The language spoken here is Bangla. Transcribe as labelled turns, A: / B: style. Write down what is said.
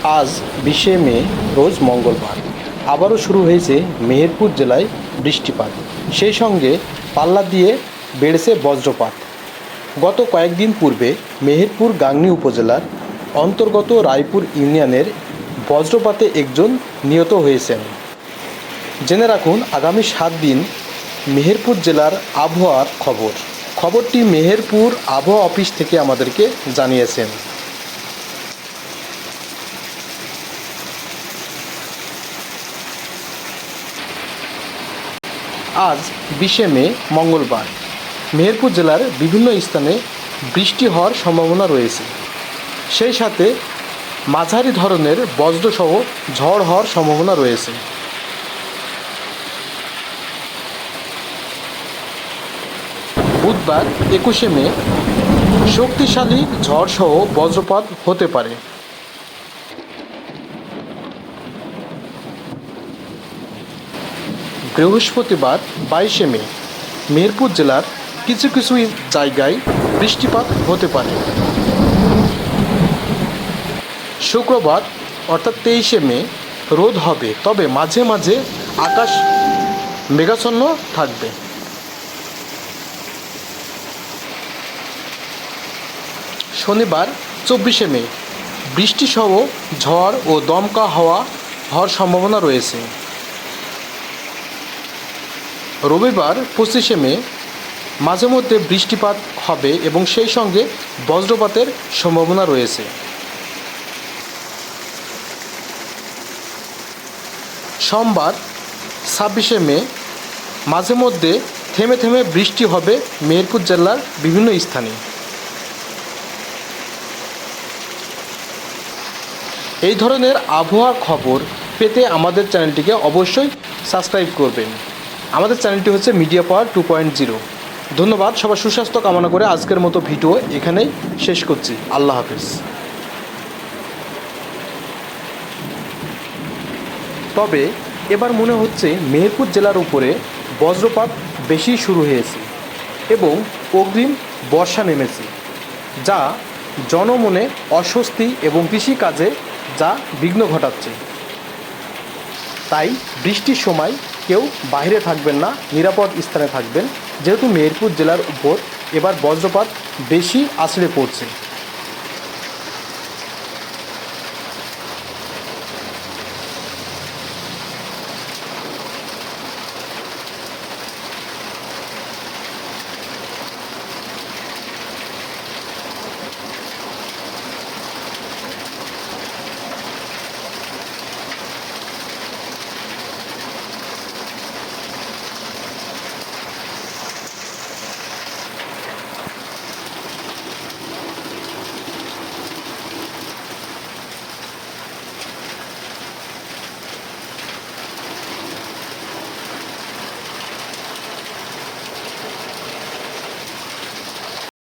A: আজ 20শে মে রোজ মঙ্গলবার। আবারও শুরু হয়েছে মেহেরপুর জেলায় বৃষ্টিপাত, সেই সঙ্গে পাল্লা দিয়ে বেড়েছে বজ্রপাত। গত কয়েকদিন পূর্বে মেহেরপুর গাংনী উপজেলার অন্তর্গত রায়পুর ইউনিয়নের বজ্রপাতে একজন নিহত হয়েছেন। জেনে রাখুন আগামী 7 দিন মেহেরপুর জেলার আবহাওয়ার খবরটি মেহেরপুর আবহাওয়া অফিস থেকে আমাদেরকে জানিয়েছেন। আজ 20শে মে মঙ্গলবার। মেহেরপুর জেলার বিভিন্ন স্থানে বৃষ্টি হওয়ার সম্ভাবনা রয়েছে, সেই সাথে মাঝারি ধরনের বজ্রসহ ঝড় হওয়ার সম্ভাবনা রয়েছে। বুধবার 21শে মে শক্তিশালী ঝড়সহ বজ্রপাত হতে পারে। বৃহস্পতিবার 22শে মে মেহেরপুর জেলার কিছু কিছু জায়গায় বৃষ্টিপাত হতে পারে। শুক্রবার অর্থাৎ 23শে মে রোদ হবে, তবে মাঝে মাঝে আকাশ মেঘাচ্ছন্ন থাকবে। শনিবার 24শে মে বৃষ্টিসহ ঝড় ও দমকা হওয়ার সম্ভাবনা রয়েছে। রবিবার 25শে মে মাঝে মধ্যে বৃষ্টিপাত হবে এবং সেই সঙ্গে বজ্রপাতের সম্ভাবনা রয়েছে। সোমবার 26শে মে মাঝে মধ্যে থেমে থেমে বৃষ্টি হবে মেহেরপুর জেলার বিভিন্ন স্থানে। এই ধরনের আবহাওয়ার খবর পেতে আমাদের চ্যানেলটিকে অবশ্যই সাবস্ক্রাইব করবেন। আমাদের চ্যানেলটি হচ্ছে মিডিয়া পাওয়ার 2.0। ধন্যবাদ। সবার সুস্বাস্থ্য কামনা করে আজকের মতো ভিডিও এখানেই শেষ করছি। আল্লাহ হাফেজ। তবে এবার মনে হচ্ছে মেহেরপুর জেলার উপরে বজ্রপাত বেশি শুরু হয়েছে এবং অগ্রিম বর্ষা নেমেছে, যা জনমনে অস্বস্তি এবং কৃষিকাজে যা বিঘ্ন ঘটাচ্ছে। তাই বৃষ্টির সময় কেউ বাইরে থাকবেন না, নিরাপদ স্থানে থাকবেন, যেহেতু মেহেরপুর জেলার উপর এবার বজ্রপাত বেশি আছড়ে পড়ছে।